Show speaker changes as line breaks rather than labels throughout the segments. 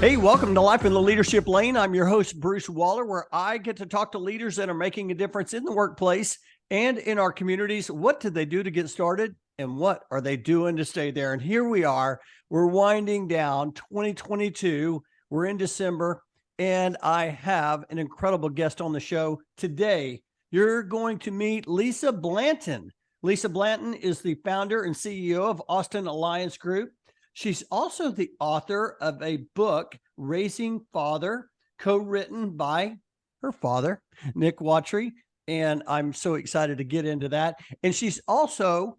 Hey, welcome to Life in the Leadership Lane. I'm your host, Bruce Waller, where I get to talk to leaders that are making a difference in the workplace and in our communities. What did they do to get started? And what are they doing to stay there? And here we are. We're winding down 2022. We're in December, and I have an incredible guest on the show today. You're going to meet Lisa Blanton. Lisa Blanton is the founder and CEO of Austin Alliance Group. She's also the author of a book, Raising Father, co-written by her father, Nick Watry, and I'm so excited to get into that. And she's also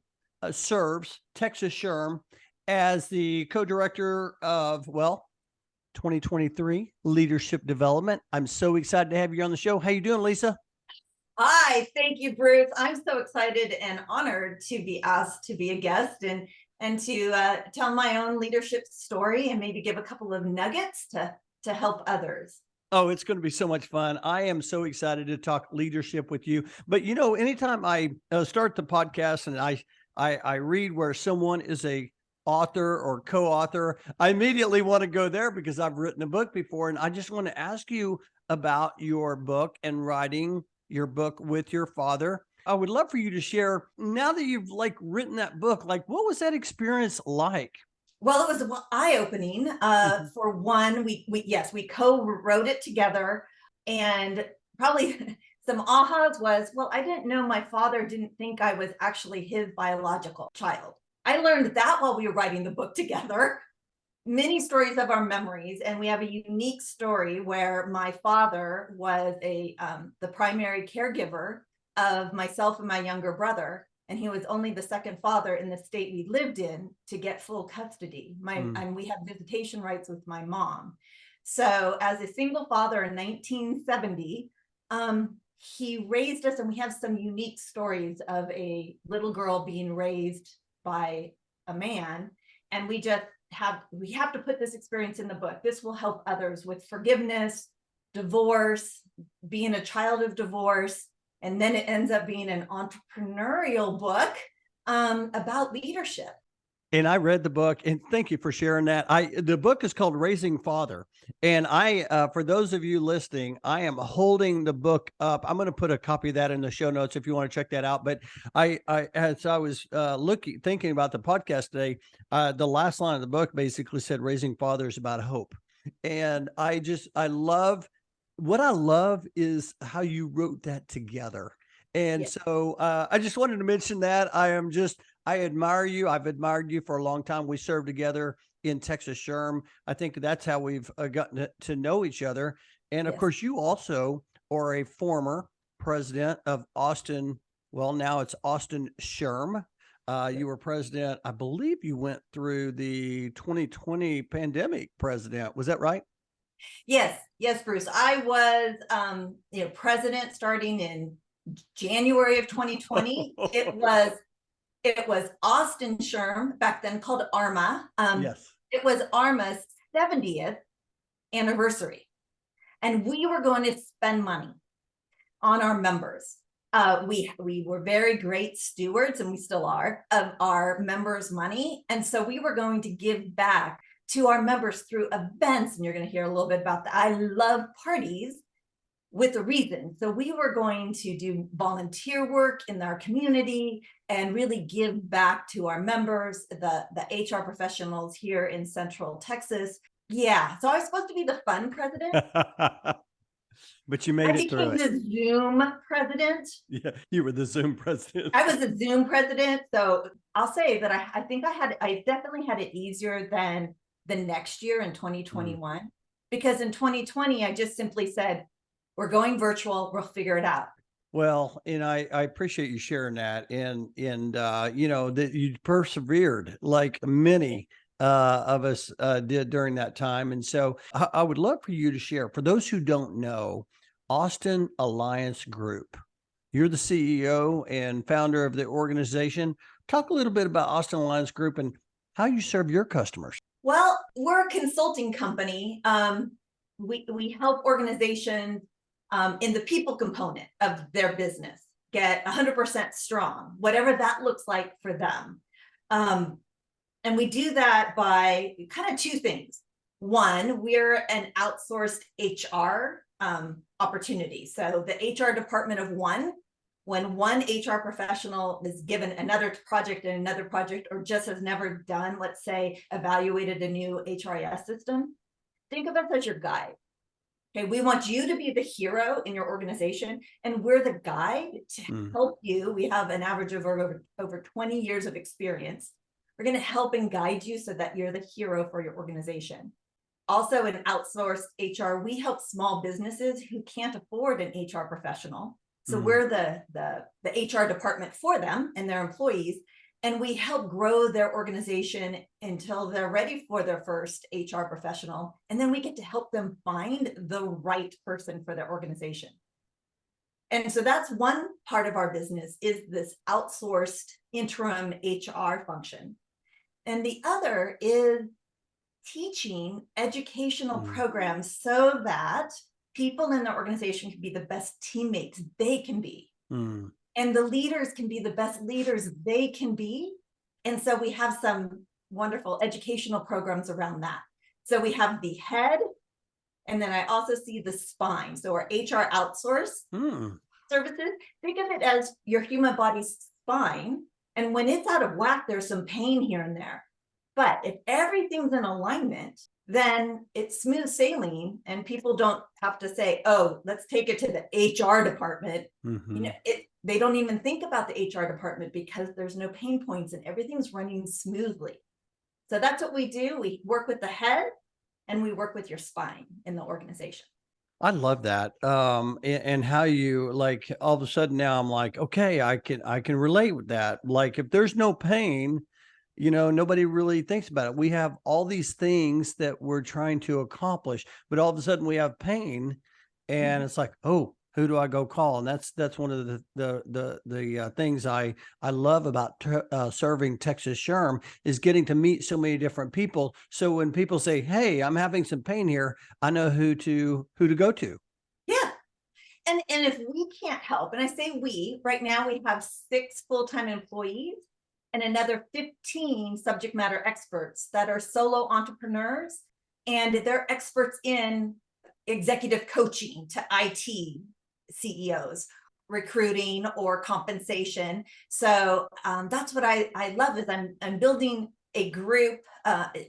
serves Texas SHRM as the co-director of, 2023 Leadership Development. I'm so excited to have you on the show. How you doing, Lisa?
Hi, thank you, Bruce. I'm so excited and honored to be asked to be a guest and to tell my own leadership story and maybe give a couple of nuggets to help others.
Oh, it's going to be so much fun. I am so excited to talk leadership with you. But anytime I start the podcast and I read where someone is a author or co-author, I immediately want to go there because I've written a book before, and I just want to ask you about your book and writing your book with your father. I would love for you to share, now that you've written that book, what was that experience like?
Well, it was eye-opening. For one, we co-wrote it together, and probably some ahas was, well, I didn't know my father didn't think I was actually his biological child. I learned that while we were writing the book together. Many stories of our memories, and we have a unique story where my father was the primary caregiver of myself and my younger brother, and he was only the second father in the state we lived in to get full custody. And we had visitation rights with my mom. So as a single father in 1970, he raised us, and we have some unique stories of a little girl being raised by a man, and we have to put this experience in the book. This will help others with forgiveness, divorce, being a child of divorce, and then it ends up being an entrepreneurial book about leadership.
And I read the book, and thank you for sharing that. The book is called Raising Father, and for those of you listening, I am holding the book up. I'm going to put a copy of that in the show notes if you want to check that out. But as I was thinking about the podcast today, the last line of the book basically said, "Raising Father is about hope," and I love what I love is how you wrote that together. And
Yes.
so I just wanted to mention that I admire you. I've admired you for a long time. We served together in Texas SHRM. I think that's how we've gotten to know each other. And of
Yes.
course, you also are a former president of Austin. Well, now it's Austin SHRM. You were president. I believe you went through the 2020 pandemic president. Was that right?
Yes, Bruce. I was president starting in January of 2020. It was Austin SHRM, back then called ARMA.
Yes.
It was ARMA's 70th anniversary, and we were going to spend money on our members. We were very great stewards, and we still are, of our members' money, and so we were going to give back to our members through events, and you're going to hear a little bit about that. I love parties with a reason. So we were going to do volunteer work in our community and really give back to our members, the HR professionals here in Central Texas. Yeah, so I was supposed to be the fun president.
But you made it through it.
I became the Zoom president.
Yeah, you were the Zoom president.
I was the Zoom president. So I'll say that I definitely had it easier than the next year in 2021, because in 2020, I just simply said, we're going virtual, we'll figure it out.
Well, and I appreciate you sharing that, and that you persevered like many of us did during that time. And so I would love for you to share, for those who don't know, Austin Alliance Group. You're the CEO and founder of the organization. Talk a little bit about Austin Alliance Group and how you serve your customers.
Well, we're a consulting company. We help organizations in the people component of their business get 100% strong, whatever that looks like for them. And we do that by kind of two things. One, we're an outsourced HR opportunity. So the HR department of one, when one HR professional is given another project and another project, or just has never done, let's say, evaluated a new HRIS system, think of us as your guide. Okay, we want you to be the hero in your organization, and we're the guide to help you. We have an average of over 20 years of experience. We're going to help and guide you so that you're the hero for your organization. Also, in outsourced HR, we help small businesses who can't afford an HR professional. So we're the HR department for them and their employees, and we help grow their organization until they're ready for their first HR professional. And then we get to help them find the right person for their organization. And so that's one part of our business, is this outsourced interim HR function. And the other is teaching educational programs so that people in the organization can be the best teammates they can be. And the leaders can be the best leaders they can be. And so we have some wonderful educational programs around that. So we have the head, and then I also see the spine. So our HR outsource services, think of it as your human body's spine. And when it's out of whack, there's some pain here and there. But if everything's in alignment, then it's smooth sailing, and people don't have to say, oh, let's take it to the HR department. You know, they don't even think about the HR department because there's no pain points and everything's running smoothly. So that's what we do. We work with the head and we work with your spine in the organization.
I love that. And how you, like, all of a sudden now I'm like, okay, I can relate with that. Like, if there's no pain, you know, nobody really thinks about it. We have all these things that we're trying to accomplish, but all of a sudden we have pain, and it's like, oh, who do I go call? And that's one of the things I love about serving Texas SHRM, is getting to meet so many different people. So when people say, hey, I'm having some pain here, I know who to go to.
Yeah. And if we can't help, and I say we, right now we have 6 full-time employees and another 15 subject matter experts that are solo entrepreneurs, and they're experts in executive coaching to IT CEOs, recruiting, or compensation. So that's what I love, is I'm building a group,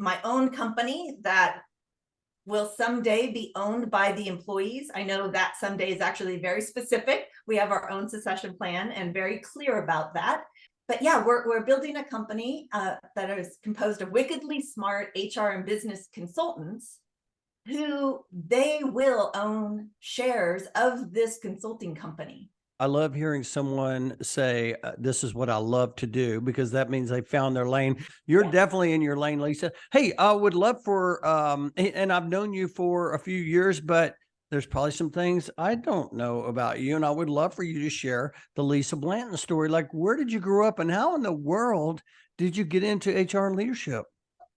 my own company that will someday be owned by the employees. I know that someday is actually very specific. We have our own succession plan and very clear about that. But yeah, we're building a company that is composed of wickedly smart HR and business consultants who they will own shares of this consulting company.
I love hearing someone say, this is what I love to do, because that means they found their lane. You're definitely in your lane, Lisa. Hey, I would love for, and I've known you for a few years, but there's probably some things I don't know about you. And I would love for you to share the Lisa Blanton story. Like, where did you grow up and how in the world did you get into HR and leadership?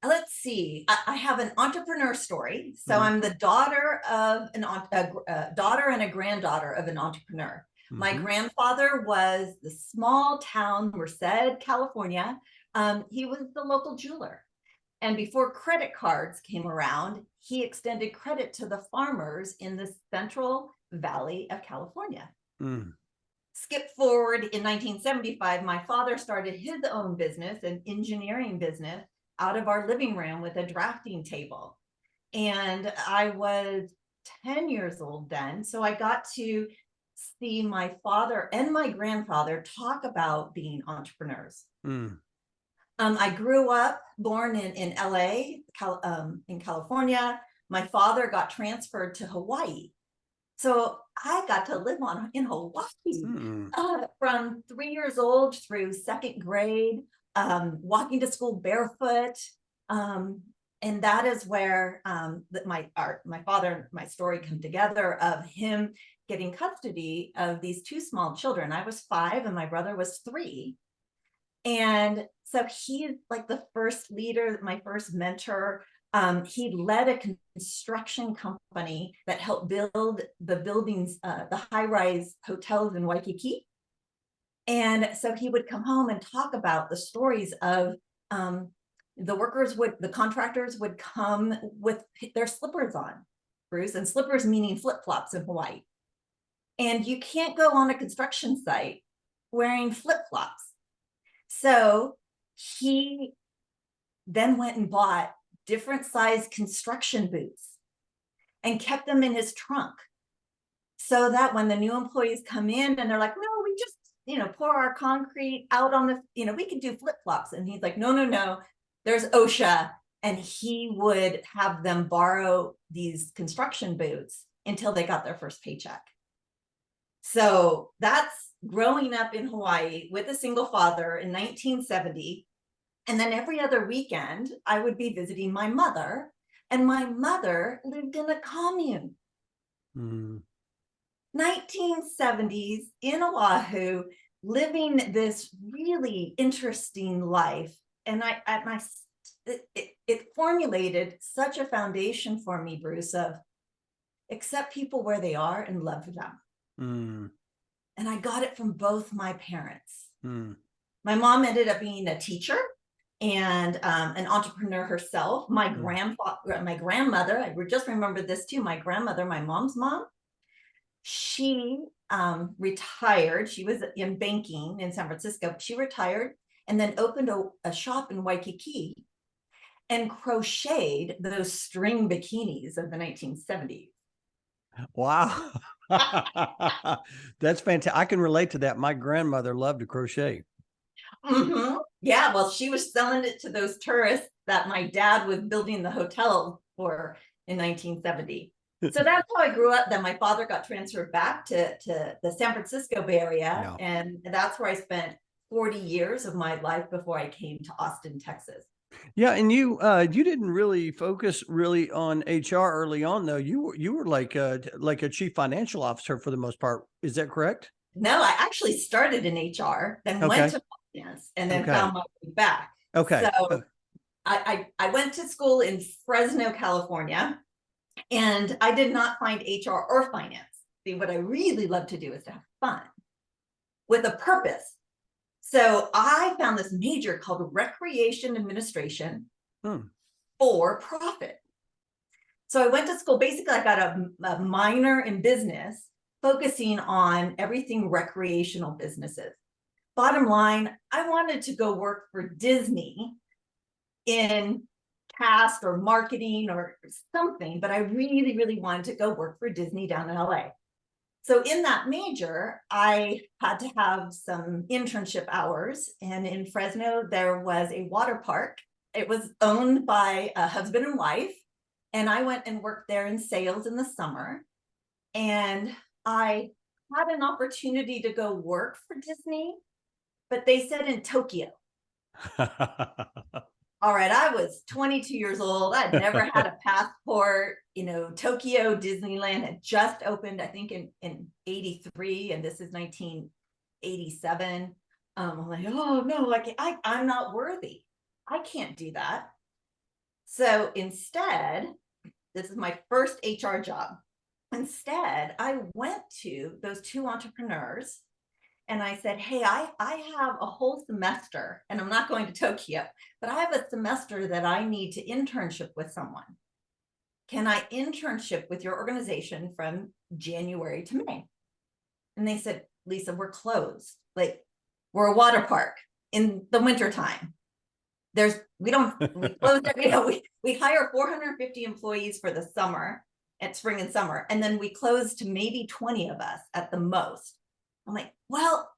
Let's see. I have an entrepreneur story. So I'm the daughter of a daughter and a granddaughter of an entrepreneur. My grandfather was the small town Merced, California. He was the local jeweler. And before credit cards came around, he extended credit to the farmers in the Central Valley of California. Skip forward in 1975, my father started his own business, an engineering business, out of our living room with a drafting table. And I was 10 years old then. So I got to see my father and my grandfather talk about being entrepreneurs. I grew up, born in LA, in California. My father got transferred to Hawaii. So I got to live in Hawaii from 3 years old through 2nd grade, walking to school barefoot. And that is where my father and my story come together, of him getting custody of these 2 small children. I was 5 and my brother was 3. And so he's like the first leader, my first mentor. He led a construction company that helped build the buildings, the high-rise hotels in Waikiki. And so he would come home and talk about the stories of the contractors would come with their slippers on, Bruce, and slippers meaning flip-flops in Hawaii. And you can't go on a construction site wearing flip-flops. So he then went and bought different size construction boots and kept them in his trunk, so that when the new employees come in and they're like, no, we just, pour our concrete out on the, we could do flip-flops. And he's like, no, there's OSHA. And he would have them borrow these construction boots until they got their first paycheck. So that's growing up in Hawaii with a single father in 1970. And then every other weekend, I would be visiting my mother, and my mother lived in a commune. 1970s in Oahu, living this really interesting life. And it formulated such a foundation for me, Bruce, of accept people where they are and love them. And I got it from both my parents. My mom ended up being a teacher and an entrepreneur herself. My grandmother, I just remembered this too, my grandmother, my mom's mom, she retired. She was in banking in San Francisco. She retired and then opened a shop in Waikiki and crocheted those string bikinis of the 1970s.
Wow. That's fantastic. I can relate to that. My grandmother loved to crochet.
Yeah, well, she was selling it to those tourists that my dad was building the hotel for in 1970. So that's how I grew up. Then my father got transferred back to the San Francisco Bay Area. Yeah. And that's where I spent 40 years of my life before I came to Austin, Texas.
Yeah, and you didn't really focus really on HR early on, though. You were like a chief financial officer for the most part. Is that correct?
No, I actually started in HR, then went to finance, and then found my way back.
Okay.
So I went to school in Fresno, California, and I did not find HR or finance. See, what I really love to do is to have fun with a purpose. So I found this major called Recreation Administration for profit. So I went to school. Basically, I got a minor in business, focusing on everything recreational businesses. Bottom line, I wanted to go work for Disney in cast or marketing or something, but I really, really wanted to go work for Disney down in LA. So in that major, I had to have some internship hours. And in Fresno, there was a water park. It was owned by a husband and wife. And I went and worked there in sales in the summer. And I had an opportunity to go work for Disney, but they said in Tokyo. All right, I was 22 years old. I'd never had a passport. Tokyo Disneyland had just opened, I think in 83, and this is 1987. I'm like, oh no, I'm not worthy. I can't do that. So instead, this is my first HR job. Instead, I went to those two entrepreneurs and I said, hey, I have a whole semester, and I'm not going to Tokyo, but I have a semester that I need to internship with someone. Can I internship with your organization from January to May? And they said, Lisa, we're closed. We're a water park in the wintertime. We close it, we hire 450 employees for the summer, at spring and summer, and then we close to maybe 20 of us at the most. I'm like, well,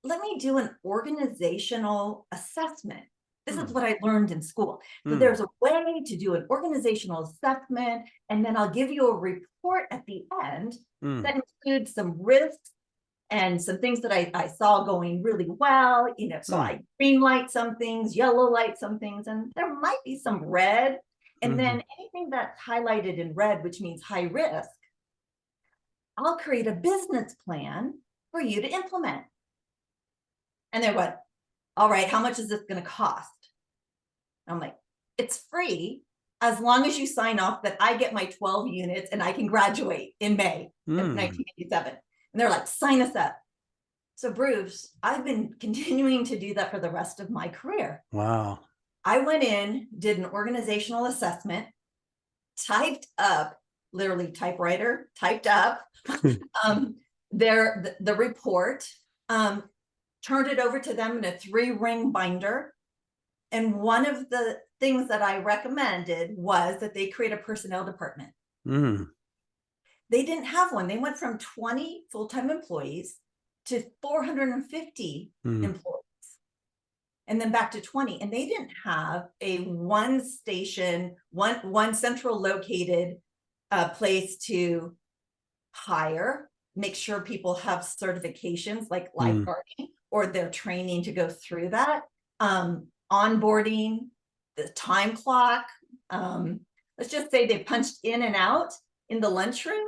let me do an organizational assessment. This is what I learned in school. So there's a way to do an organizational assessment, and then I'll give you a report at the end that includes some risks and some things that I saw going really well. So I green light some things, yellow light some things, and there might be some red. And then anything that's highlighted in red, which means high risk, I'll create a business plan for you to implement. And they went, all right, how much is this going to cost? I'm like, it's free as long as you sign off that I get my 12 units and I can graduate in May of 1987. And they're like, sign us up. So Bruce, I've been continuing to do that for the rest of my career.
Wow.
I went in, did an organizational assessment, typed up, literally typewriter, typed up the report, turned it over to them in a 3-ring binder. And one of the things that I recommended was that they create a personnel department. They didn't have one. They went from 20 full-time employees to 450 employees, and then back to 20. And they didn't have a one station, one central located place to hire, make sure people have certifications like lifeguarding or their training to go through that, onboarding, the time clock. Let's just say they punched in and out in the lunchroom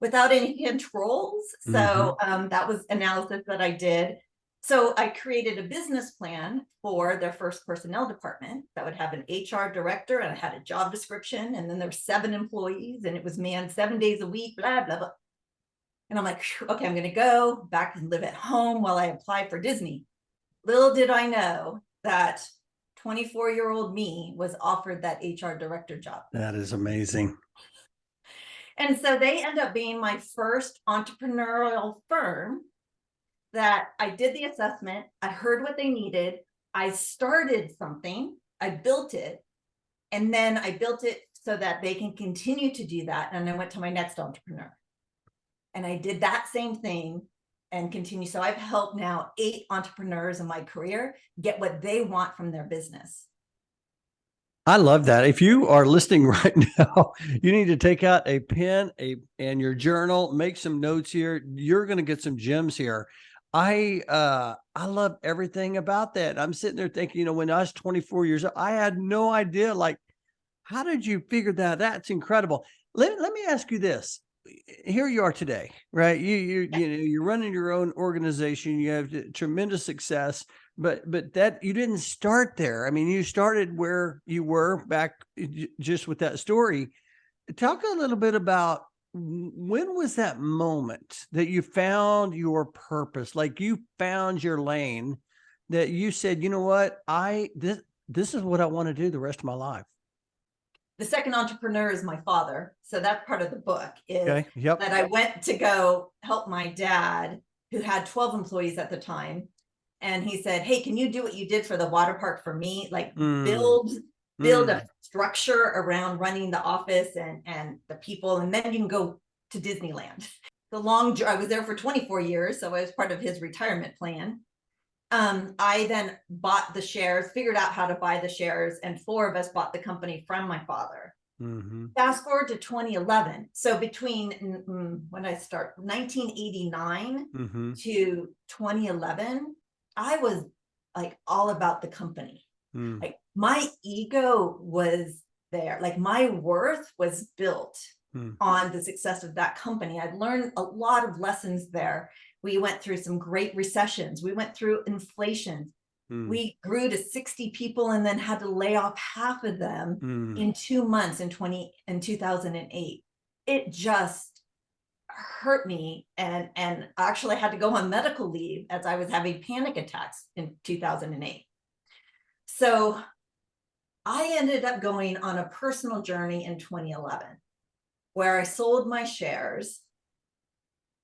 without any controls. So that was analysis that I did. So I created a business plan for their first personnel department that would have an HR director, and I had a job description, and then there were 7 employees, and it was manned 7 days a week, blah, blah, blah. And I'm like, okay, I'm going to go back and live at home while I apply for Disney. Little did I know that 24-year-old me was offered that HR director job.
That is amazing.
And so they end up being my first entrepreneurial firm that I did the assessment. I heard what they needed. I started something. I built it. And then I built it so that they can continue to do that. And I went to my next entrepreneur. And I did that same thing and continue. So I've helped now 8 entrepreneurs in my career get what they want from their business.
I love that. If you are listening right now, you need to take out a pen and your journal, make some notes here. You're going to get some gems here. I love everything about that. I'm sitting there thinking, when I was 24 years old, I had no idea, like, how did you figure that? That's incredible. Let me ask you this. Here you are today, right? You're running your own organization. You have tremendous success. But that you didn't start there. I mean, you started where you were back just with that story. Talk a little bit about when was that moment that you found your purpose, like you found your lane, that you said, you know what, this is what I want to do the rest of my life.
The second entrepreneur is my father. So that's part of the book is
that
I went to go help my dad, who had 12 employees at the time. And he said, hey, can you do what you did for the water park for me? Like build a structure around running the office and the people, and then you can go to Disneyland. I was there for 24 years, so I was part of his retirement plan. I then bought the shares, figured out how to buy the shares, and 4 of us bought the company from my father. Fast forward to 2011. So between when I start 1989 to 2011, I was like all about the company. Like my ego was there. Like my worth was built on the success of that company. I'd learned a lot of lessons there. We went through some great recessions. We went through inflation. We grew to 60 people and then had to lay off half of them in 2 months in 2008. It just hurt me, and actually I had to go on medical leave as I was having panic attacks in 2008. So I ended up going on a personal journey in 2011 where I sold my shares,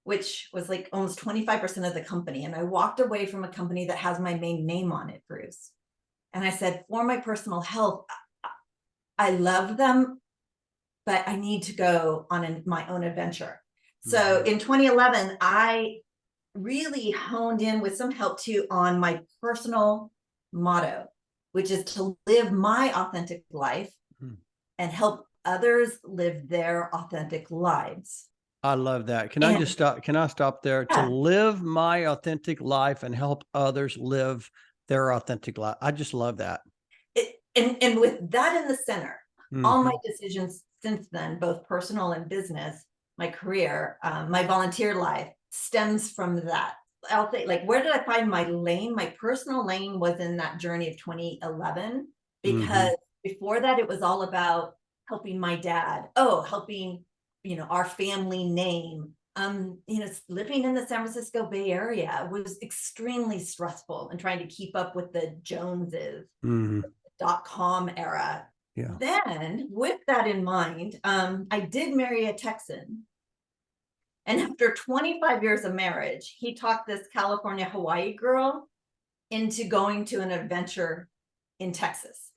which was like almost 25% of the company. And I walked away from a company that has my main name on it, Bruce. And I said, for my personal health, I love them, but I need to go on my own adventure. So in 2011, I really honed in with some help too on my personal motto, which is to live my authentic life and help others live their authentic lives.
I love that. Can I stop there? Yeah. To live my authentic life and help others live their authentic life. I just love that.
And with that in the center, all my decisions since then, both personal and business, my career, my volunteer life stems from that. I'll say, like, where did I find my lane? My personal lane was in that journey of 2011, because before that, it was all about helping my dad. Helping, our family name living in the San Francisco Bay Area was extremely stressful and trying to keep up with the Joneses, .com era.
Yeah.
Then with that in mind, I did marry a Texan. And after 25 years of marriage, he talked this California, Hawaii girl into going to an adventure in Texas.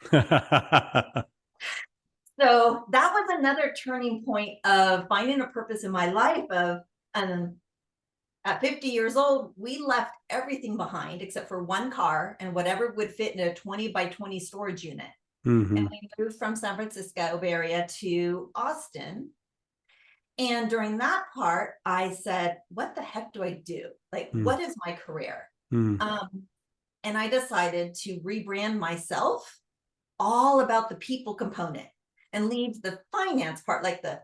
So that was another turning point of finding a purpose in my life of, at 50 years old, we left everything behind except for one car and whatever would fit in a 20 by 20 storage unit. And we moved from San Francisco Bay Area to Austin. And during that part, I said, what the heck do I do? Like, what is my career? And I decided to rebrand myself all about the people component and leave the finance part, like the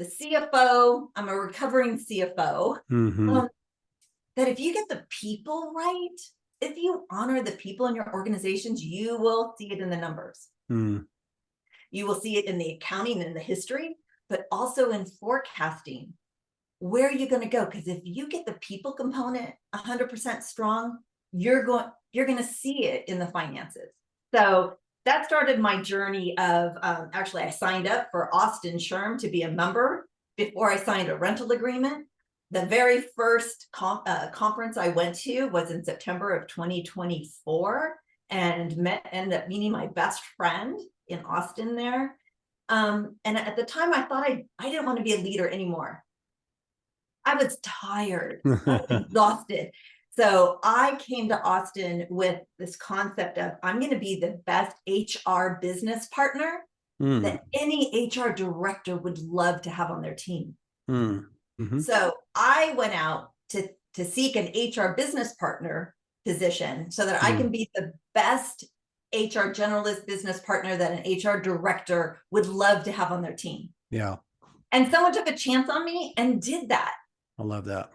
CFO. I'm a recovering CFO. That if you get the people right, if you honor the people in your organizations, you will see it in the numbers. You will see it in the accounting and the history, but also in forecasting. Where are you going to go? Because if you get the people component 100% strong, you're going to see it in the finances. So that started my journey of, actually, I signed up for Austin SHRM to be a member before I signed a rental agreement. The very first conference I went to was in September of 2024 and ended up meeting my best friend in Austin there. And at the time I thought I didn't want to be a leader anymore. I was tired, I was exhausted. So I came to Austin with this concept of I'm going to be the best HR business partner that any HR director would love to have on their team. So I went out to seek an HR business partner position so that I can be the best HR generalist business partner that an HR director would love to have on their team.
Yeah.
And someone took a chance on me and did that.
I love that.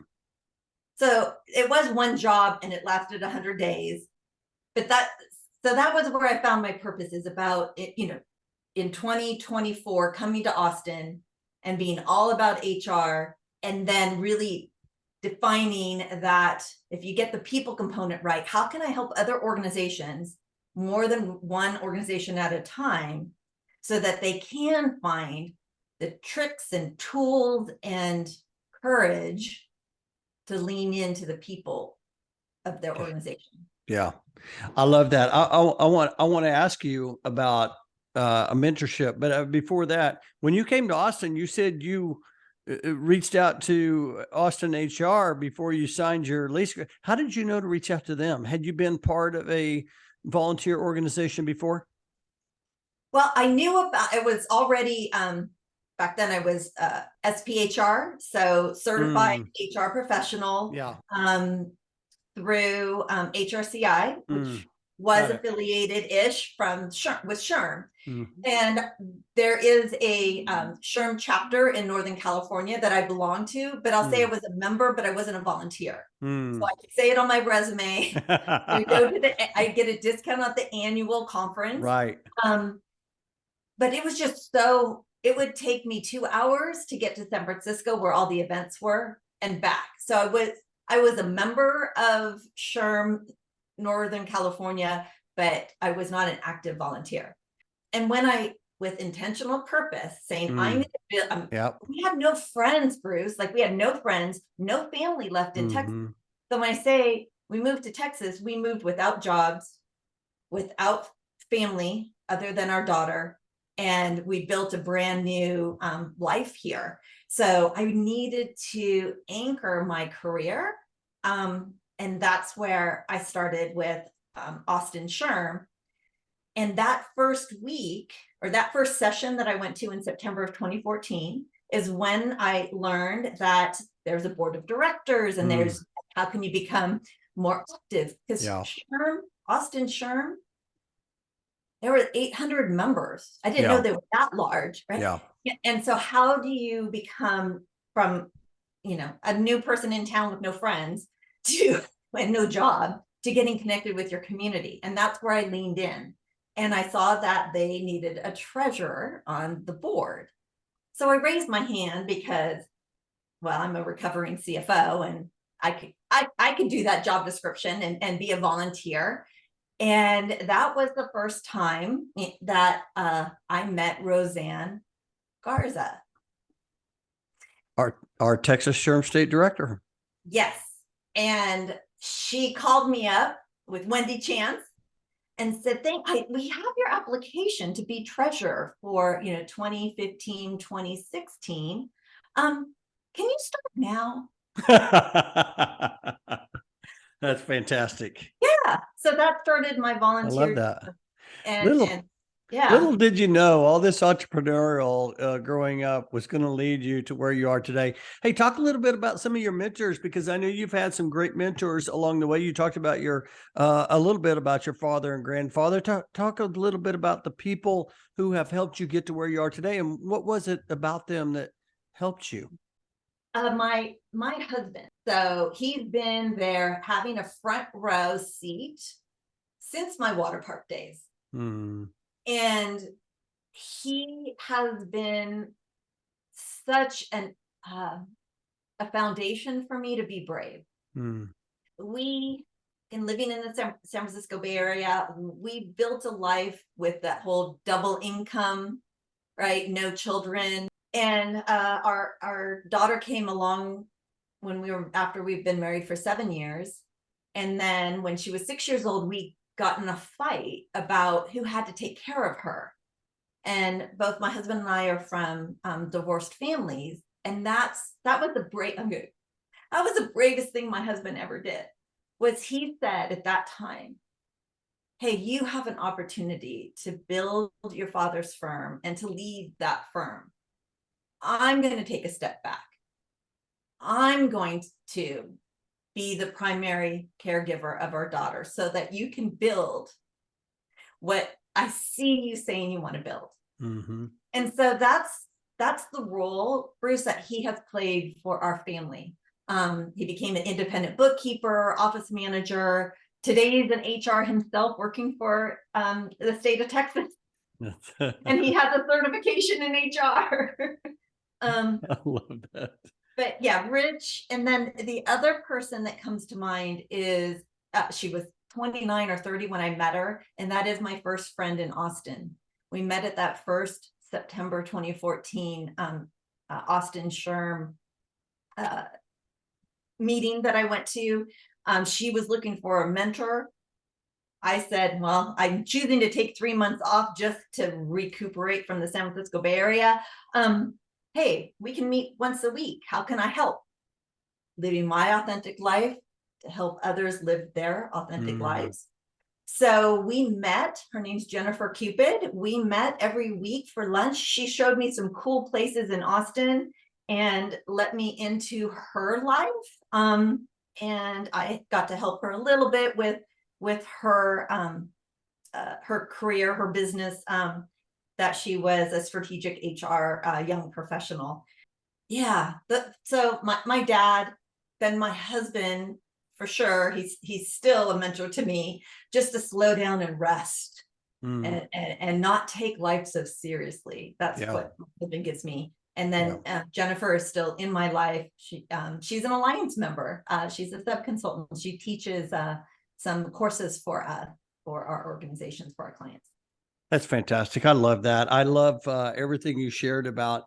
So it was one job and it lasted 100 days. But that was where I found my purpose, is about it, in 2024, coming to Austin and being all about HR, and then really defining that if you get the people component right, how can I help other organizations, more than one organization at a time, so that they can find the tricks and tools and courage to lean into the people of their organization. Yeah,
I love that. I want to ask you about a mentorship, but before that, when you came to Austin, you said you reached out to Austin HR before you signed your lease. How did you know to reach out to them? Had you been part of a volunteer organization before?
Well, I knew about it. Was already back then I was SPHR, so certified HR professional.
Yeah.
Through HRCI, which was affiliated-ish with SHRM. And there is a SHRM chapter in Northern California that I belong to, but I'll say I was a member, but I wasn't a volunteer. So I can say it on my resume. I get a discount at the annual conference.
Right.
But it was just it would take me 2 hours to get to San Francisco where all the events were and back. So I was a member of SHRM Northern California, but I was not an active volunteer. And when with intentional purpose, saying we had no friends, Bruce, like we had no friends, no family left in Texas. So when I say we moved to Texas, we moved without jobs, without family other than our daughter, and we built a brand new life here. So I needed to anchor my career. And that's where I started with Austin SHRM. And that first week, or that first session that I went to in September of 2014, is when I learned that there's a board of directors and there's how can you become more active? Because Austin SHRM, there were 800 members. I didn't know they were that large, right?
Yeah.
And so how do you become from, a new person in town with no friends and no job to getting connected with your community? And that's where I leaned in. And I saw that they needed a treasurer on the board. So I raised my hand because well, I'm a recovering CFO, and I could do that job description and be a volunteer. And that was the first time that I met Roseanne Garza.
Our Texas SHRM State Director.
Yes. And she called me up with Wendy Chance and said, we have your application to be treasurer for 2015, 2016. Can you start now?
That's fantastic.
Yeah. So that started my volunteer.
I love that.
And yeah.
Little did you know all this entrepreneurial growing up was going to lead you to where you are today. Hey, talk a little bit about some of your mentors, because I know you've had some great mentors along the way. You talked about a little bit about your father and grandfather. Talk a little bit about the people who have helped you get to where you are today, and what was it about them that helped you?
My husband. So he's been there having a front row seat since my water park days. And he has been such a foundation for me to be brave. We, in living in the San Francisco Bay Area, we built a life with that whole double income, right? No children. And our daughter came along after we've been married for 7 years. And then when she was 6 years old, we got in a fight about who had to take care of her. And both my husband and I are from divorced families. And that was the bravest thing my husband ever did. Was he said at that time, hey, you have an opportunity to build your father's firm and to lead that firm. I'm going to take a step back. I'm going to be the primary caregiver of our daughter so that you can build what I see you saying you want to build. And so that's the role, Bruce, that he has played for our family. He became an independent bookkeeper, office manager. Today he's an HR himself, working for the state of Texas. And he has a certification in HR. I
love that.
But yeah, Rich. And then the other person that comes to mind is she was 29 or 30 when I met her. And that is my first friend in Austin. We met at that first September 2014 Austin SHRM meeting that I went to. She was looking for a mentor. I said, well, I'm choosing to take 3 months off just to recuperate from the San Francisco Bay Area. Hey, we can meet once a week. How can I help? Living my authentic life to help others live their authentic lives. So we met. Her name's Jennifer Cupid. We met every week for lunch. She showed me some cool places in Austin and let me into her life. And I got to help her a little bit with her career, her business, that she was a strategic HR young professional. Yeah. So my dad, then my husband, for sure, he's still a mentor to me, just to slow down and rest and not take life so seriously. That's what my husband gives me. And then Jennifer is still in my life. She's an Alliance member. She's a sub-consultant. She teaches some courses for our organizations, for our clients.
That's fantastic. I love that. I love everything you shared about,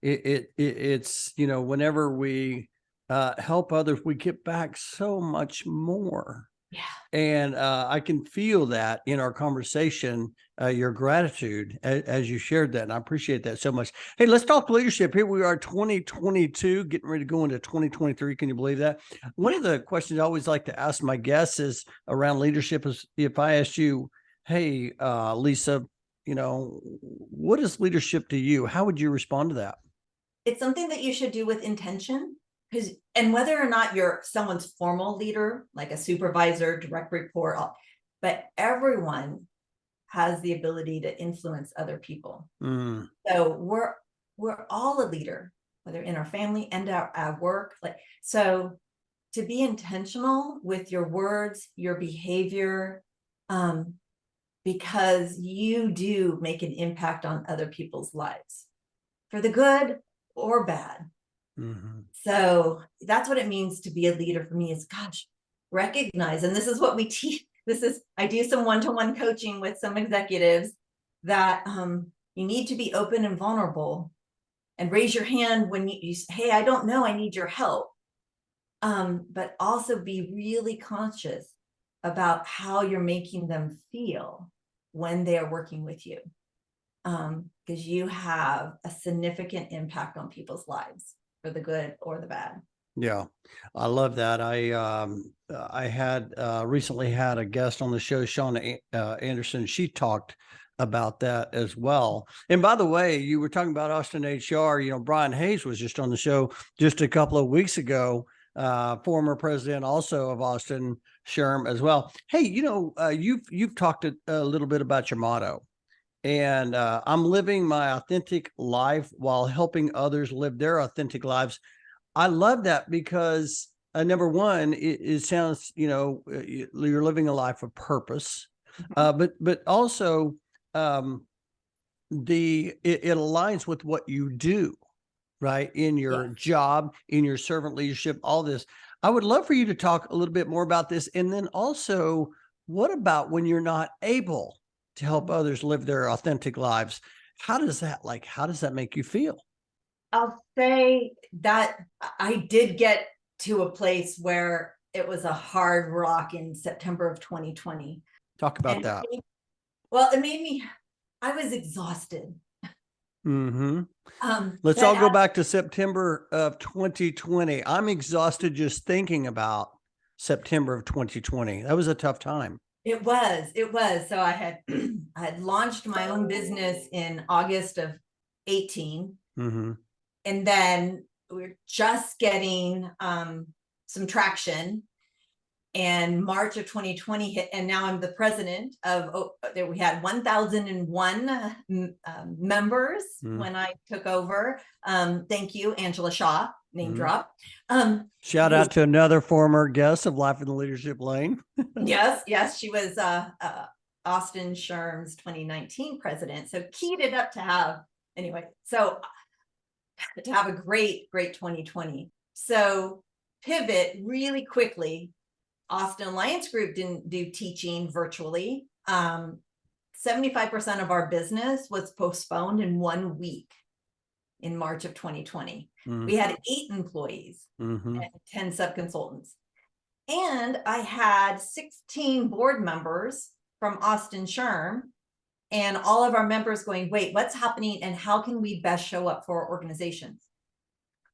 it's, whenever we help others, we get back so much more.
Yeah.
And I can feel that in our conversation, your gratitude as you shared that. And I appreciate that so much. Hey, let's talk leadership. Here we are, 2022, getting ready to go into 2023. Can you believe that? One of the questions I always like to ask my guests is around leadership is, if I asked you, hey, Lisa, what is leadership to you? How would you respond to that?
It's something that you should do with intention. And whether or not you're someone's formal leader, like a supervisor, direct report, but everyone has the ability to influence other people. So we're all a leader, whether in our family and our work. So to be intentional with your words, your behavior, because you do make an impact on other people's lives, for the good or bad.
Mhm.
So that's what it means to be a leader for me is, gosh, recognize. And this is what we teach. I do some one-to-one coaching with some executives that you need to be open and vulnerable and raise your hand when you say, hey, I don't know, I need your help. But also be really conscious about how you're making them feel when they are working with you. Because you have a significant impact on people's lives for the good or the bad.
Yeah, I love that. I had recently had a guest on the show, Shauna Anderson. She talked about that as well. And by the way, you were talking about Austin HR. You know, Brian Hayes was just on the show just a couple of weeks ago. Former president also of Austin SHRM as well. Hey, you know, you've talked a little bit about your motto. And I'm living my authentic life while helping others live their authentic lives. I love that because number one, it sounds, you know, you're living a life of purpose, but also it aligns with what you do, right? In your
Yes.
job, in your servant leadership, all this. I would love for you to talk a little bit more about this. And then also, what about when you're not able to help others live their authentic lives? How does that make you feel?
I'll say that I did get to a place where it was a hard rock in September of 2020.
Talk about
And
that.
it made me, I was exhausted.
Mm-hmm. Let's all
But
go back to September of 2020. I'm exhausted just thinking about September of 2020. That was a tough time.
it was. So I had I had launched my own business in August of 18.
Mm-hmm.
And then we were just getting some traction. And March of 2020 hit, and now I'm the president of. We had 1,001 members when I took over. Thank you, Angela Shaw. Name drop.
Shout out to another former guest of Life in the Leadership Lane.
yes, she was Austin SHRM's 2019 president. So keyed it up to have anyway. So to have a great 2020. So pivot really quickly. Austin Alliance Group didn't do teaching virtually. 75% of our business was postponed in 1 week in March of 2020. We had 8 employees and 10 sub-consultants. And I had 16 board members from Austin SHRM and all of our members going, wait, what's happening and how can we best show up for our organizations?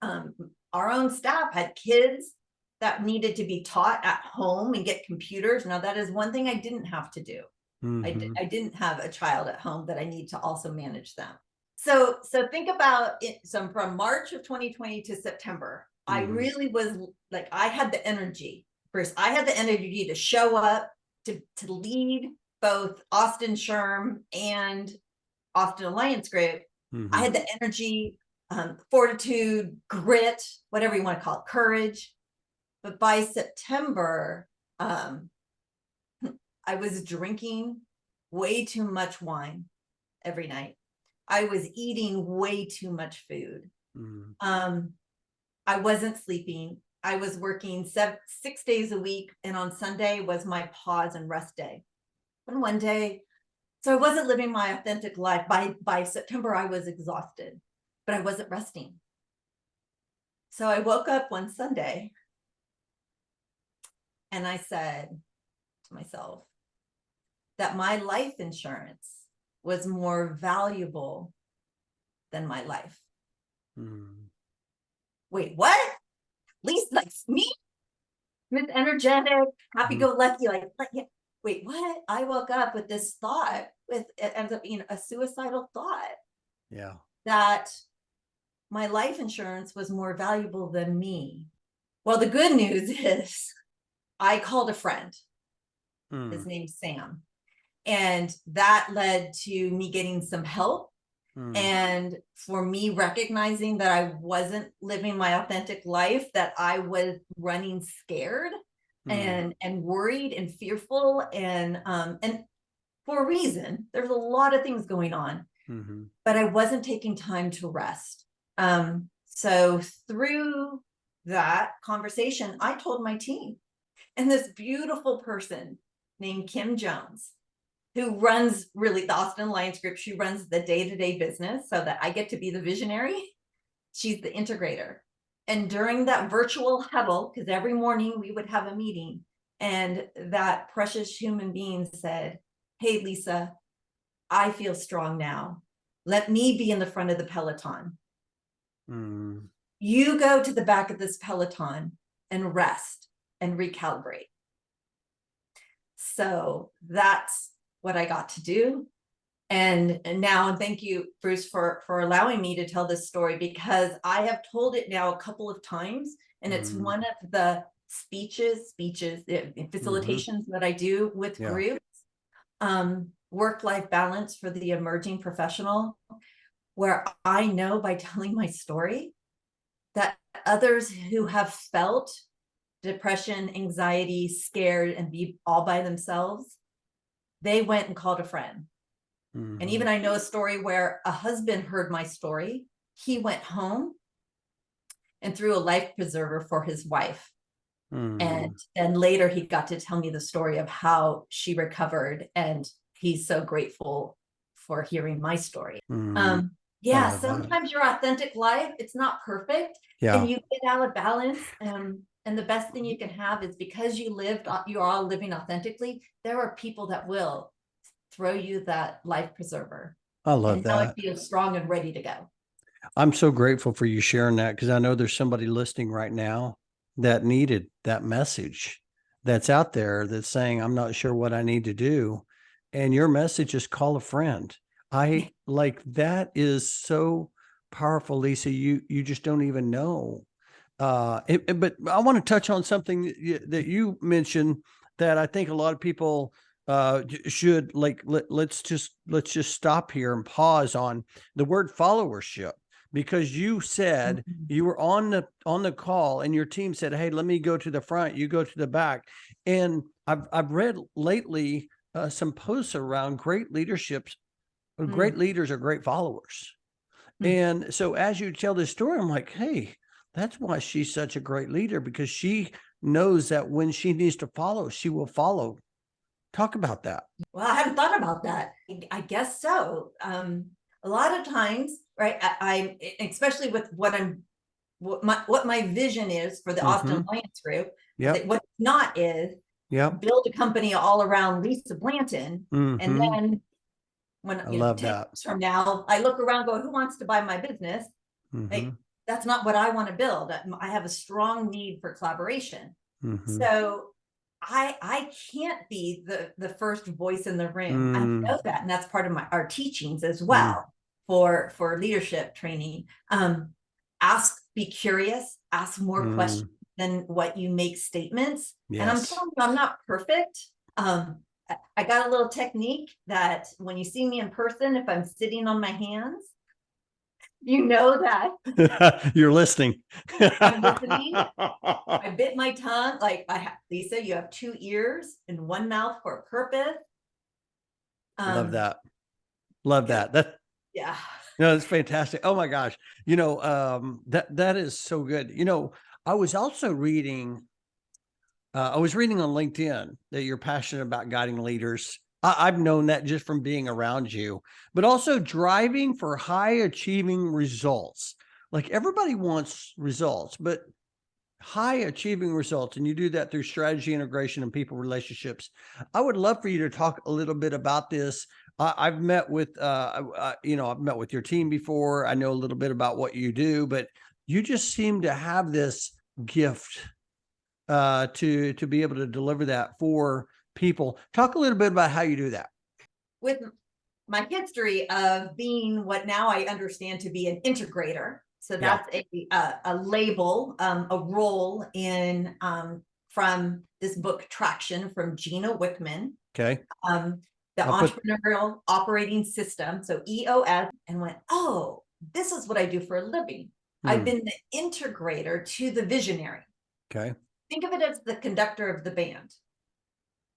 Our own staff had kids that needed to be taught at home and get computers. Now that is one thing I didn't have to do. I didn't have a child at home that I need to also manage them. So think about it. So from March of 2020 to September, I really was like, I had the energy. First, I had the energy to show up, to lead both Austin SHRM and Austin Alliance Group. I had the energy, fortitude, grit, whatever you want to call it, courage. But by September, I was drinking way too much wine every night. I was eating way too much food. I wasn't sleeping. I was working 6 days a week. And on Sunday was my pause and rest day. And one day, so I wasn't living my authentic life. By September, I was exhausted, but I wasn't resting. So I woke up one Sunday and I said to myself that my life insurance was more valuable than my life. Wait, what? At least like me? Miss Energetic, happy-go-lucky, wait, what? I woke up with this thought, it ends up being a suicidal thought.
Yeah.
That my life insurance was more valuable than me. Well, the good news is I called a friend. His name's Sam. And that led to me getting some help. And for me recognizing that I wasn't living my authentic life, that I was running scared and worried and fearful and for a reason. There's a lot of things going on, but I wasn't taking time to rest. So through that conversation, I told my team, and this beautiful person named Kim Jones, who runs really the Austin Alliance Group, she runs the day-to-day business so that I get to be the visionary. She's the integrator. And during that virtual huddle, because every morning we would have a meeting, and that precious human being said, "Hey, Lisa, I feel strong now. Let me be in the front of the peloton. You go to the back of this peloton and rest and recalibrate." So that's what I got to do. And now, and thank you, Bruce, for allowing me to tell this story, because I have told it now a couple of times, and it's one of the speeches, facilitations that I do with groups. Work-life balance for the emerging professional, where I know by telling my story that others who have felt depression, anxiety, scared, and be all by themselves, they went and called a friend. And even I know a story where a husband heard my story. He went home and threw a life preserver for his wife. And later he got to tell me the story of how she recovered, and he's so grateful for hearing my story. Yeah, sometimes your authentic life, it's not perfect, and you get out of balance. And the best thing you can have is, because you are all living authentically, there are people that will throw you that life preserver.
I love that.
Now I feel strong and ready to go.
I'm so grateful for you sharing that, because I know there's somebody listening right now that needed that message that's out there that's saying, I'm not sure what I need to do. And your message is call a friend. I like that is so powerful, Lisa. You just don't even know. But I want to touch on something that you mentioned that I think a lot of people should let's just stop here and pause on the word followership, because you said you were on the call and your team said, "Hey, let me go to the front, you go to the back." And I've read lately some posts around great leaderships. Great leaders are great followers. And so as you tell this story, I'm like, hey, that's why she's such a great leader, because she knows that when she needs to follow, she will follow. Talk about that.
Well, I hadn't thought about that. I guess so. A lot of times, right? I especially with what my vision is for the Austin Alliance Group. What it's not is build a company all around Lisa Blanton, and then when 10 years from now, I look around, go, who wants to buy my business? Like, that's not what I want to build. I have a strong need for collaboration. So I can't be the first voice in the room. I know that, and that's part of our teachings as well for leadership training. Be curious, ask more questions than what you make statements. And I'm telling you, I'm not perfect. I got a little technique that when you see me in person, if I'm sitting on my hands, you know that
you're listening.
I'm listening. I bit my tongue. Like, Lisa, you have 2 ears and 1 mouth for a purpose.
Love that. Love that.
Yeah.
No, it's fantastic. Oh my gosh. That is so good. I was also reading, I was reading on LinkedIn that you're passionate about guiding leaders. I've known that just from being around you, but also driving for high achieving results. Like, everybody wants results, but high achieving results. And you do that through strategy, integration, and people relationships. I would love for you to talk a little bit about this. I've met with, I've met with your team before. I know a little bit about what you do, but you just seem to have this gift to be able to deliver that for people. Talk a little bit about how you do that.
With my history of being what now I understand to be an integrator. So that's a label, a role in from this book Traction from Gina Wickman.
Okay.
The Entrepreneurial Operating System, so EOS, and went, oh, this is what I do for a living. I've been the integrator to the visionary.
Okay.
Think of it as the conductor of the band.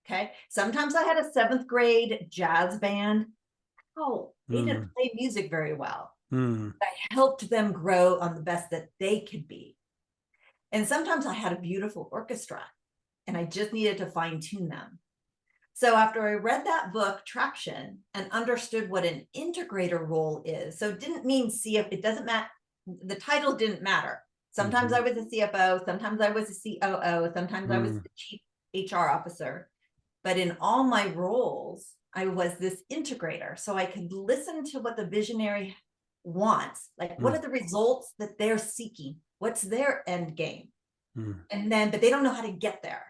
Okay. Sometimes I had a 7th grade jazz band. Oh, they didn't play music very well.
Hmm.
I helped them grow on the best that they could be. And sometimes I had a beautiful orchestra and I just needed to fine tune them. So after I read that book, Traction, and understood what an integrator role is, so it didn't mean CFO, it doesn't matter, the title didn't matter. Sometimes I was a CFO, sometimes I was a COO, sometimes I was the chief HR officer. But in all my roles, I was this integrator. So I could listen to what the visionary wants, like what are the results that they're seeking? What's their end game? And then, but they don't know how to get there.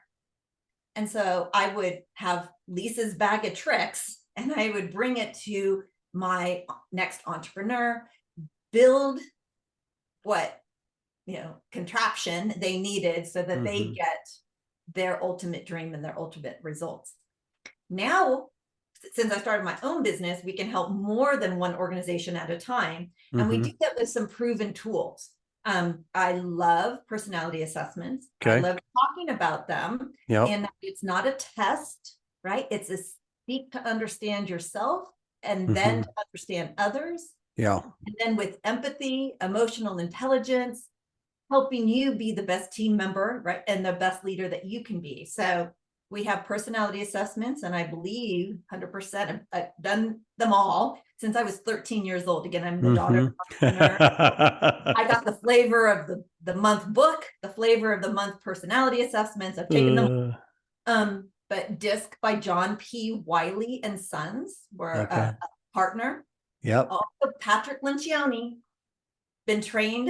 And so I would have Lisa's bag of tricks and I would bring it to my next entrepreneur, build what, contraption they needed so that they get their ultimate dream and their ultimate results. Now, since I started my own business, we can help more than one organization at a time. And we do that with some proven tools. I love personality assessments.
Okay.
I love talking about them.
Yep.
And it's not a test, right? It's a seek to understand yourself and then to understand others.
Yeah.
And then with empathy, emotional intelligence, helping you be the best team member, right? And the best leader that you can be. So we have personality assessments, and I believe 100% I've done them all since I was 13 years old. Again, I'm the daughter of an entrepreneur. I got the flavor of the month book, the flavor of the month personality assessments. I've taken them. But DISC by John P. Wiley and Sons were a partner.
Yep.
Also, Patrick Lencioni, been trained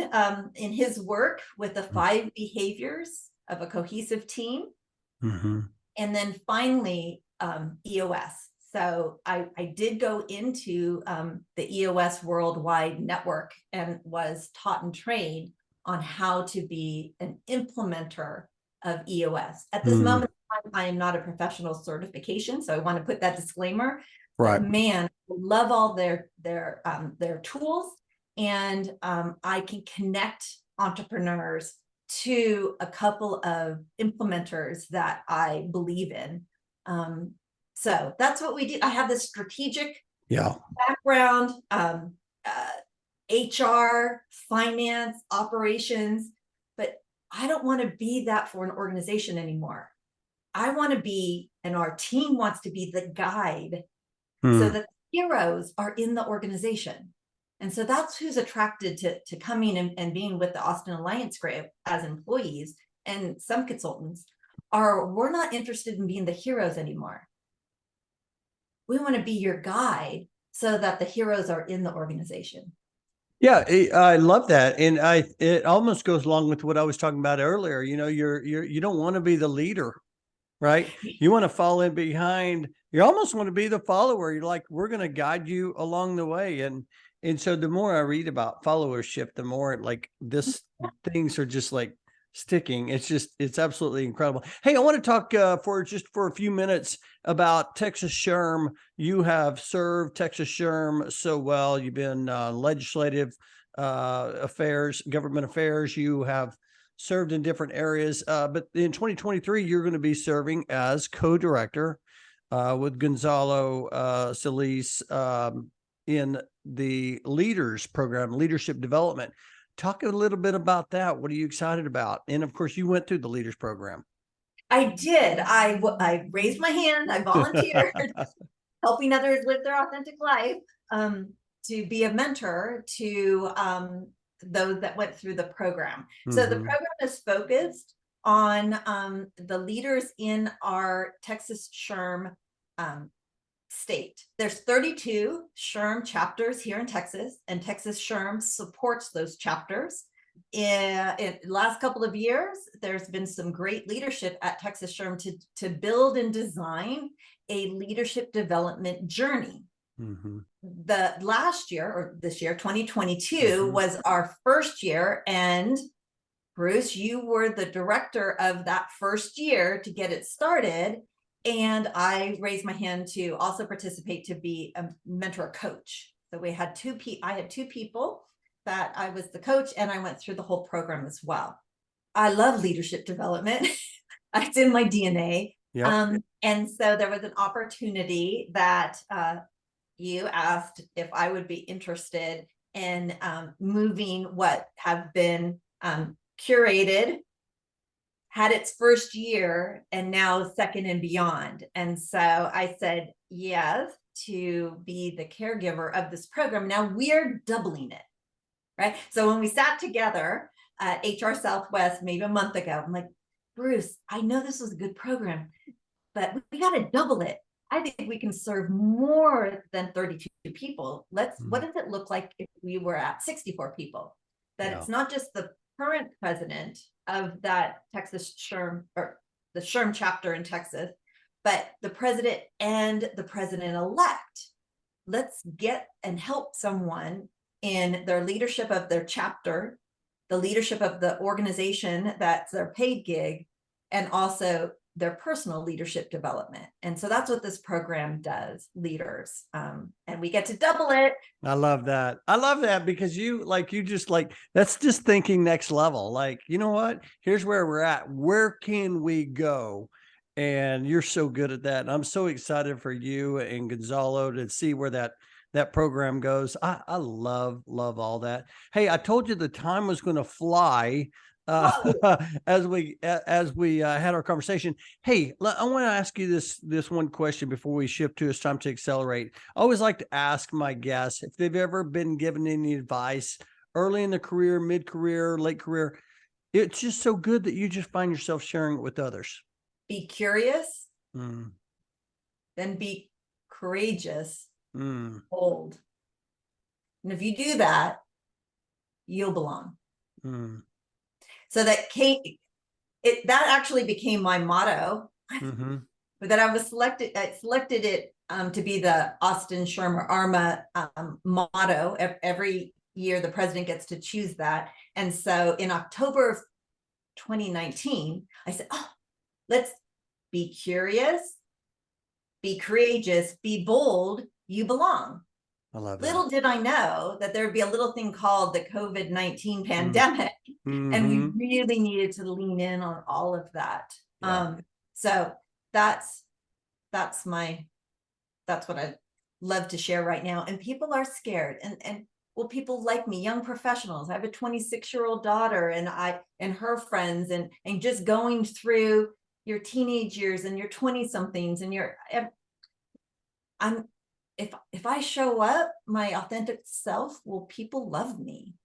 in his work with the 5 behaviors of a cohesive team. And then finally, EOS. So I did go into the EOS Worldwide Network and was taught and trained on how to be an implementer of EOS. At this moment in time, I am not a professional certification, so I want to put that disclaimer.
Right.
But man, I love all their tools, and I can connect entrepreneurs to a couple of implementers that I believe in. So that's what we do. I have this strategic background, HR, finance, operations, but I don't want to be that for an organization anymore. I want to be, and our team wants to be, the guide so that the heroes are in the organization. And so that's who's attracted to coming and being with the Austin Alliance Group as employees. And some consultants we're not interested in being the heroes anymore. We want to be your guide so that the heroes are in the organization.
Yeah, I love that. And it almost goes along with what I was talking about earlier. You don't want to be the leader, right? You want to fall in behind. You almost want to be the follower. You're like, we're going to guide you along the way. And so the more I read about followership, the more like things are just like sticking. It's absolutely incredible. Hey, I want to talk for a few minutes about Texas SHRM. You have served Texas SHRM so well. You've been legislative affairs, government affairs. You have served in different areas, but in 2023, you're going to be serving as co-director with Gonzalo Solis in the Leaders Program, Leadership Development. Talk a little bit about that. What are you excited about? And of course, you went through the Leaders Program.
I did. I raised my hand. I volunteered, helping others live their authentic life, to be a mentor to those that went through the program. So the program is focused on the leaders in our Texas SHRM state. There's 32 SHRM chapters here in Texas, and Texas SHRM supports those chapters. In the last couple of years, there's been some great leadership at Texas SHRM to build and design a leadership development journey. The last year, or this year, 2022, was our first year, and Bruce, you were the director of that first year to get it started. And I raised my hand to also participate, to be a mentor coach. So we had I had two people that I was the coach, and I went through the whole program as well. I love leadership development. It's in my DNA. And so there was an opportunity that you asked if I would be interested, in moving what have been curated, had its first year, and now second and beyond. And so I said yes to be the caregiver of this program. Now we're doubling it, right? So when we sat together at HR Southwest maybe a month ago, I'm like, Bruce, I know this was a good program, but we got to double it. I think we can serve more than 32 people. What does it look like if we were at 64 people? That it's not just the current president of that Texas SHRM, or the SHRM chapter in Texas, but the president and the president-elect. Let's get and help someone in their leadership of their chapter, the leadership of the organization that's their paid gig, and also their personal leadership development. And so that's what this program does, leaders. And we get to double it.
I love that. I love that because that's just thinking next level. Like, you know what? Here's where we're at. Where can we go? And you're so good at that. And I'm so excited for you and Gonzalo to see where that program goes. I love all that. Hey, I told you the time was going to fly. As we had our conversation. Hey, I want to ask you this one question before we shift to It's Time to Accelerate. I always like to ask my guests if they've ever been given any advice early in the career, mid-career, late career. It's just so good that you just find yourself sharing it with others.
Be curious, then be courageous, bold. And if you do that, you'll belong. So that that actually became my motto. But that I selected it to be the Austin SHRM motto. Every year the president gets to choose that. And so in October of 2019, I said, let's be curious, be courageous, be bold, you belong.
I love that.
Little did I know that there would be a little thing called the COVID-19 pandemic. And we really needed to lean in on all of that. So that's what I love to share right now. And people are scared. And well, people like me, young professionals. I have a 26-year-old daughter, and her friends, and just going through your teenage years and your 20-somethings, and if I show up my authentic self, will people love me?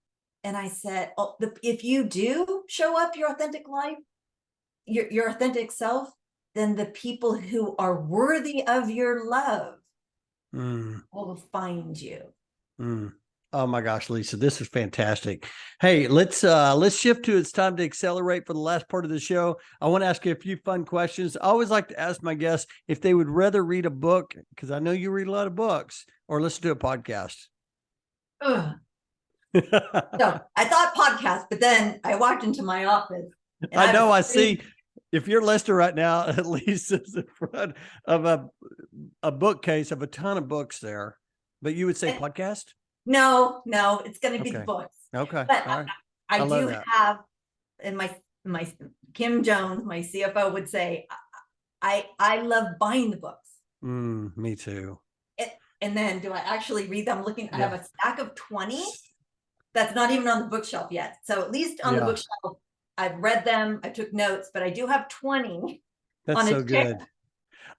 And I said, if you do show up your authentic life, your authentic self, then the people who are worthy of your love will find you.
Oh my gosh, Lisa, this is fantastic. Hey, let's shift to It's Time to Accelerate for the last part of the show. I want to ask you a few fun questions. I always like to ask my guests if they would rather read a book, because I know you read a lot of books, or listen to a podcast.
So I thought podcast, but then I walked into my office.
I know. I see. If you're listening right now, at least it's in front of a bookcase of a ton of books there. But you would say podcast?
No, it's going to be the books.
Okay.
But
right.
I do have, and my Kim Jones, my CFO, would say, I love buying the books.
Me too.
And then do I actually read them? I have a stack of 20 that's not even on the bookshelf yet. So at least on the bookshelf, I've read them, I took notes, but I do have 20.
That's so good.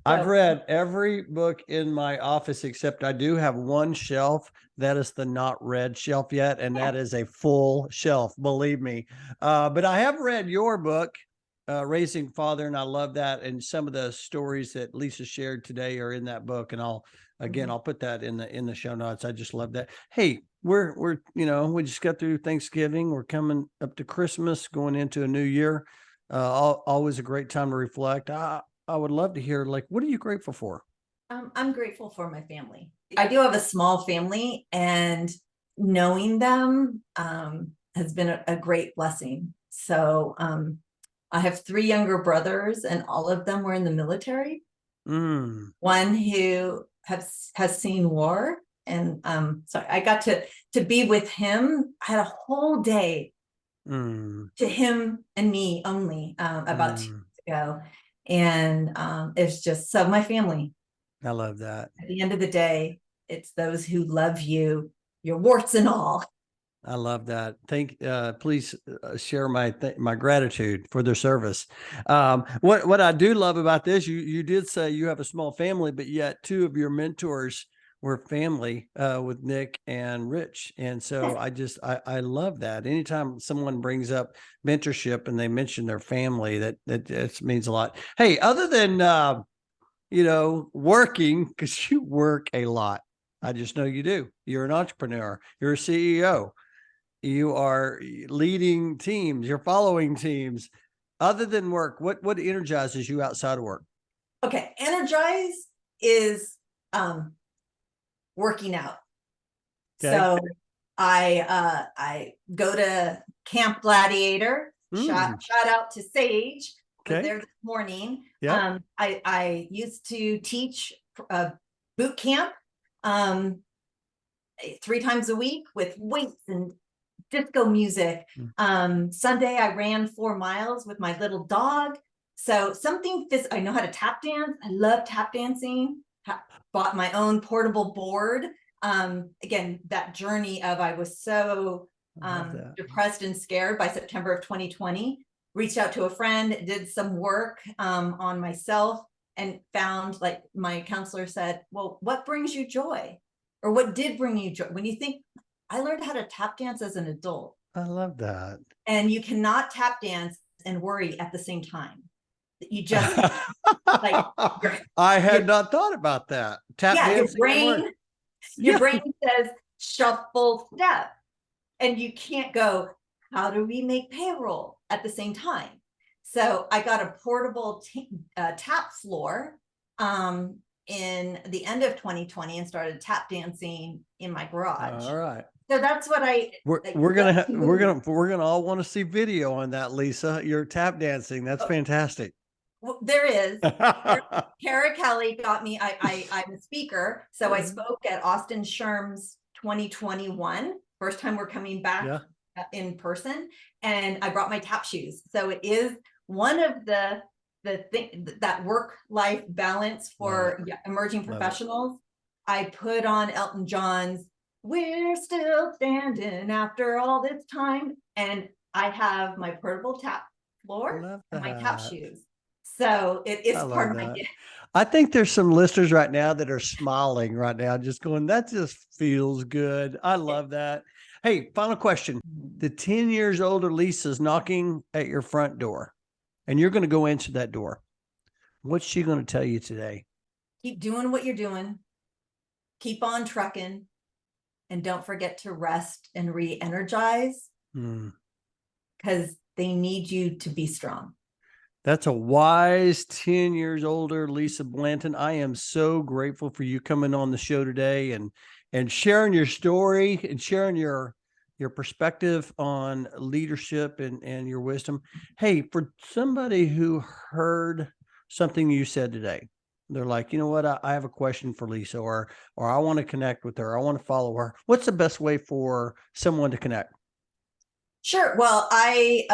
I've read every book in my office, except I do have one shelf that is the not read shelf yet. And that is a full shelf, believe me. But I have read your book, Raising Father, and I love that. And some of the stories that Lisa shared today are in that book. And I'll put that in the show notes. I just love that. Hey, we're we just got through Thanksgiving. We're coming up to Christmas, going into a new year. Always a great time to reflect. I would love to hear, what are you grateful for?
I'm grateful for my family. I do have a small family, and knowing them has been a great blessing. So I have 3 younger brothers, and all of them were in the military. One who has seen war, and so I got to be with him. I had a whole day to him and me only about 2 weeks ago. And it's just my family.
I love that.
At the end of the day, it's those who love you your warts and all.
I love that. Please share my gratitude for their service. What I do love about this, you did say you have a small family, but yet two of your mentors were family with Nick and Rich, and so I love that. Anytime someone brings up mentorship and they mention their family, that just means a lot. Hey, other than working, because you work a lot. I just know you do. You're an entrepreneur. You're a CEO. You are leading teams, you're following teams. Other than work, what energizes you outside of work?
Okay, energize is working out.
Okay.
So I go to Camp Gladiator. Shout out to Sage. Was there this morning.
Yeah.
I used to teach boot camp 3 times a week with weights and disco music. Sunday I ran 4 miles with my little dog. So I know how to tap dance. I love tap dancing. Bought my own portable board. Again, that journey of I was so depressed and scared by September of 2020. Reached out to a friend, did some work on myself, and found, like my counselor said, well, what brings you joy? Or what did bring you joy? When you think, I learned how to tap dance as an adult.
I love that.
And you cannot tap dance and worry at the same time. You just like
I had not thought about that. Tap dancing.
Your brain says shuffle step, and you can't go, how do we make payroll at the same time? So I got a portable tap floor in the end of 2020 and started tap dancing in my garage.
All right.
So that's what
we're gonna all want to see video on that, Lisa. You're tap dancing. That's fantastic.
Well, there is. Kara Kelly got me. I'm a speaker, so I spoke at Austin SHRM-SCP 2021. First time we're coming back in person, and I brought my tap shoes. So it is one of the thing that work-life balance for emerging professionals. I put on Elton John's "We're Still Standing After All This Time," and I have my portable tap floor and my tap shoes. So it is part of my gift.
I think there's some listeners right now that are smiling right now, just going, that just feels good. I love that. Hey, final question. The 10 years older Lisa's knocking at your front door, and you're going to go answer that door. What's she going to tell you today?
Keep doing what you're doing. Keep on trucking. And don't forget to rest and re-energize, because they need you to be strong.
That's a wise 10 years older Lisa Blanton. I am so grateful for you coming on the show today and sharing your story and sharing your perspective on leadership and your wisdom. Hey, for somebody who heard something you said today, they're like, you know what, I have a question for Lisa, or I want to connect with her. I want to follow her. What's the best way for someone to connect?
Sure. Well, I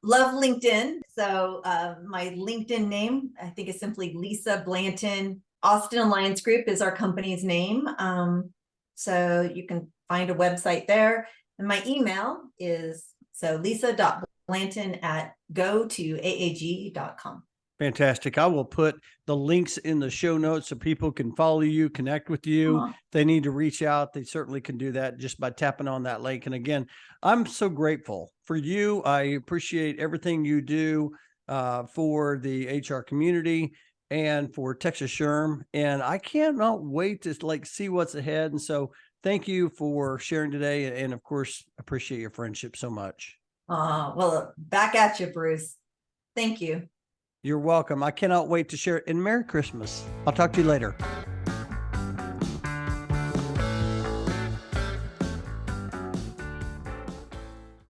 love LinkedIn. So my LinkedIn name, I think, is simply Lisa Blanton. Austin Alliance Group is our company's name. So you can find a website there. And my email is lisa.blanton@go2aag.com.
Fantastic. I will put the links in the show notes so people can follow you, connect with you. If they need to reach out, they certainly can do that just by tapping on that link. And again, I'm so grateful for you. I appreciate everything you do for the HR community and for Texas SHRM. And I cannot wait to see what's ahead. And so thank you for sharing today. And of course, appreciate your friendship so much.
Well, back at you, Bruce. Thank you.
You're welcome. I cannot wait to share it. And Merry Christmas. I'll talk to you later.